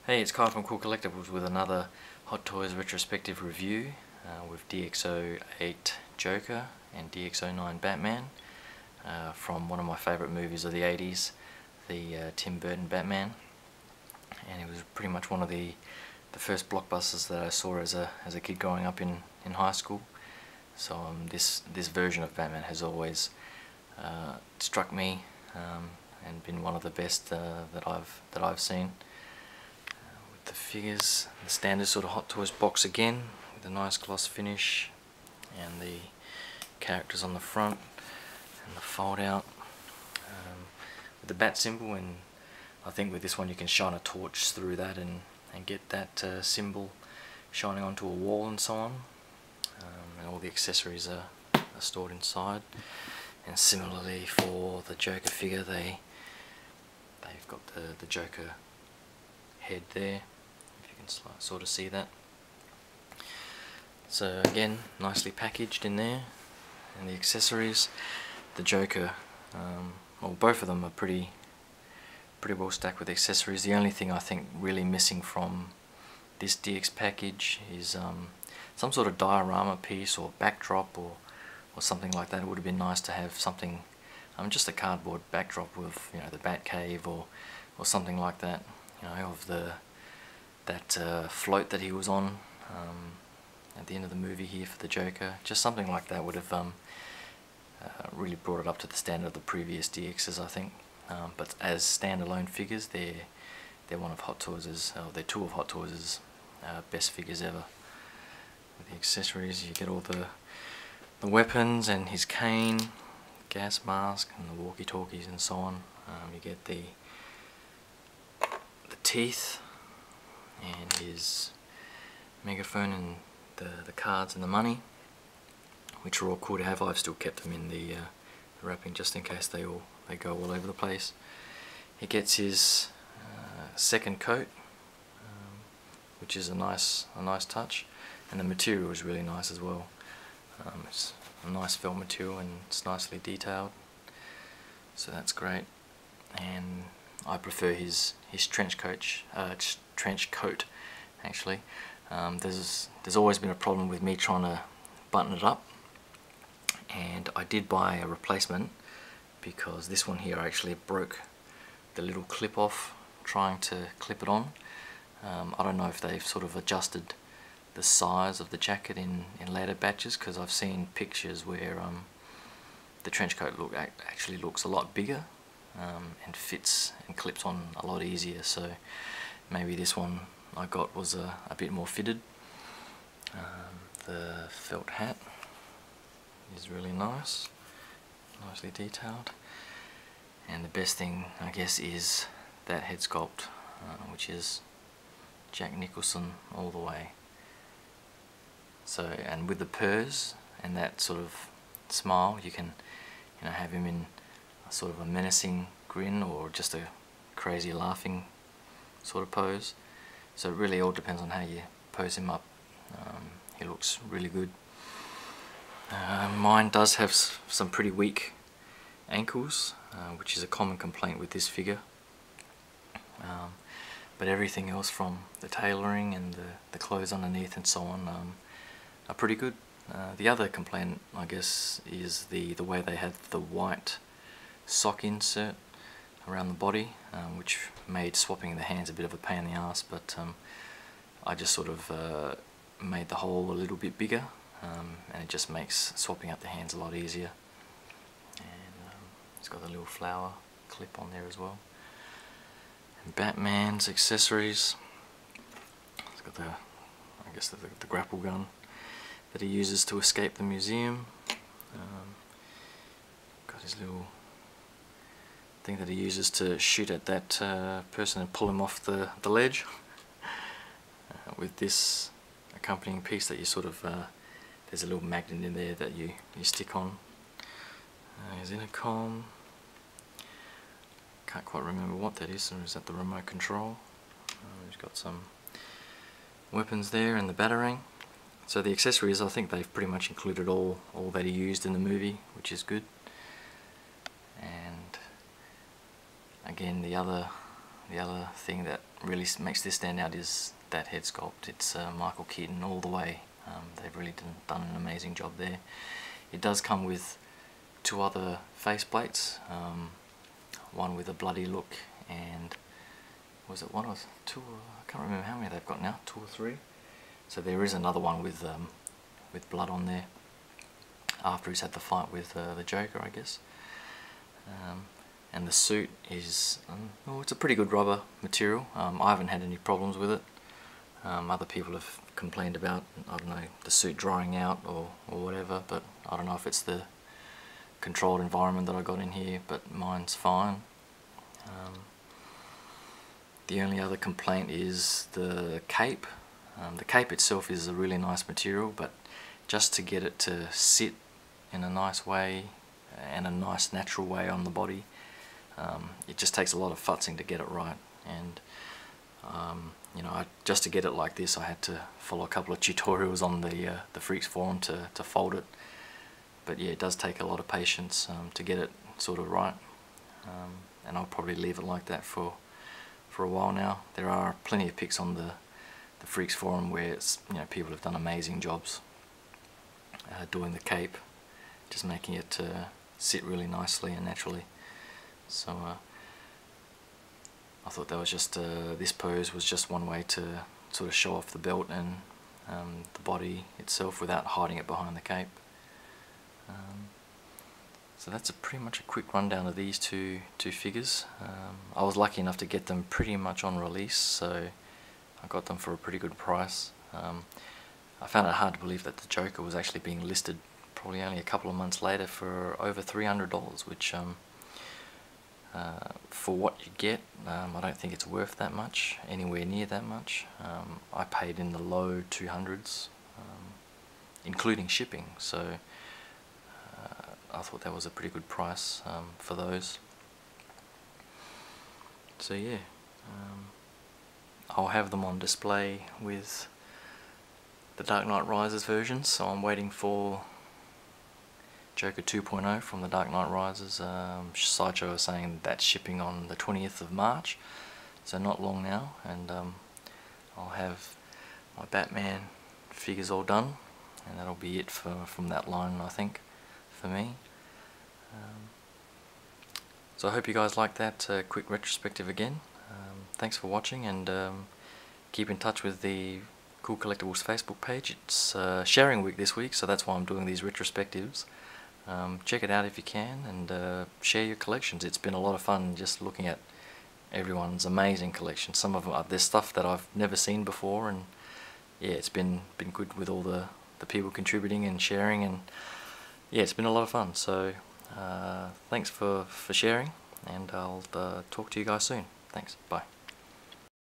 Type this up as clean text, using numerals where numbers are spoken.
Hey, it's Kyle from Kool Collectibles with another Hot Toys retrospective review with DX08 Joker and DX09 Batman from one of my favourite movies of the 80s, the Tim Burton Batman. And it was pretty much one of the first blockbusters that I saw as a kid growing up in high school. So this version of Batman has always struck me and been one of the best that I've seen. The figures, the standard sort of Hot Toys box again, with a nice gloss finish, and the characters on the front, and the fold out with the bat symbol. And I think with this one you can shine a torch through that and get that symbol shining onto a wall and so on. And all the accessories are stored inside. And similarly for the Joker figure, they've got the Joker head there, if you can sort of see that. So again, nicely packaged in there. And the accessories, the Joker, well, both of them are pretty well stacked with accessories. The only thing I think really missing from this DX package is some sort of diorama piece or backdrop or something like that. It would have been nice to have something, just a cardboard backdrop with, you know, the Batcave or something like that, you know, of that float that he was on at the end of the movie here for the Joker. Just something like that would have really brought it up to the standard of the previous DXs, I think. But as standalone figures, they're one of Hot Toys', they're two of Hot Toys' best figures ever. With the accessories, you get all the weapons and his cane, gas mask, and the walkie-talkies and so on. You get the teeth and his megaphone and the cards and the money, which are all cool to have. I've still kept them in the wrapping just in case they go all over the place. He gets his second coat, which is a nice touch, and the material is really nice as well. It's a nice felt material and it's nicely detailed, so that's great. And I prefer his trench coat actually. There's always been a problem with me trying to button it up, and I did buy a replacement because this one here actually broke the little clip off trying to clip it on. I don't know if they've sort of adjusted the size of the jacket in later batches, because I've seen pictures where the trench coat actually looks a lot bigger and fits and clips on a lot easier. So maybe this one I got was a bit more fitted. The felt hat is really nice, nicely detailed. And the best thing, I guess, is that head sculpt, which is Jack Nicholson all the way. So, and with the purrs and that sort of smile, you can, you know, have him in a sort of a menacing grin or just a crazy laughing sort of pose. So it really all depends on how you pose him up. He looks really good. Mine does have some pretty weak ankles, which is a common complaint with this figure. But everything else, from the tailoring and the clothes underneath and so on, are pretty good. The other complaint, I guess, is the way they had the white sock insert around the body, which made swapping the hands a bit of a pain in the ass, but I just sort of made the hole a little bit bigger, and it just makes swapping out the hands a lot easier. And it's got a little flower clip on there as well. And Batman's accessories, it's got I guess the grapple gun that he uses to escape the museum. Got his little thing that he uses to shoot at that person and pull him off the ledge. With this accompanying piece that you sort of, there's a little magnet in there that you stick on. His intercom, can't quite remember what that is, or is that the remote control? He's got some weapons there and the batarang. So the accessories, I think they've pretty much included all that he used in the movie, which is good. And again, the other thing that really makes this stand out is that head sculpt. It's Michael Keaton all the way. They've really done an amazing job there. It does come with 2 other faceplates, one with a bloody look, and was it 1 or 2? I can't remember how many they've got now, 2 or 3. So there is another one with blood on there after he's had the fight with the Joker, I guess. And the suit is, well, it's a pretty good rubber material. I haven't had any problems with it. Other people have complained about, I don't know, the suit drying out or whatever, but I don't know if it's the controlled environment that I got in here, but mine's fine. The only other complaint is the cape. The cape itself is a really nice material, but just to get it to sit in a nice way and a nice natural way on the body, it just takes a lot of futzing to get it right. And you know, just to get it like this, I had to follow a couple of tutorials on the Freaks forum to fold it. But yeah, it does take a lot of patience to get it sort of right, and I'll probably leave it like that for a while now. There are plenty of pics on the Freaks forum where it's, you know, people have done amazing jobs doing the cape, just making it sit really nicely and naturally. So I thought that was just this pose was just one way to sort of show off the belt and the body itself without hiding it behind the cape. So that's pretty much a quick rundown of these two figures. I was lucky enough to get them pretty much on release, so I got them for a pretty good price. I found it hard to believe that the Joker was actually being listed probably only a couple of months later for over $300, which for what you get, I don't think it's worth that much, anywhere near that much. I paid in the low 200s, including shipping, so I thought that was a pretty good price for those. So yeah, I'll have them on display with the Dark Knight Rises versions, so I'm waiting for Joker 2.0 from the Dark Knight Rises. Sideshow is saying that's shipping on the 20th of March, so not long now, and I'll have my Batman figures all done, and that'll be it from that line, I think, for me. So I hope you guys liked that quick retrospective again. Thanks for watching, and keep in touch with the Kool Collectibles Facebook page. It's sharing week this week, so that's why I'm doing these retrospectives. Check it out if you can, and share your collections. It's been a lot of fun just looking at everyone's amazing collection. Some of them, there's stuff that I've never seen before, and yeah, it's been good with all the people contributing and sharing, and yeah, it's been a lot of fun. So thanks for sharing, and I'll talk to you guys soon. Thanks, bye.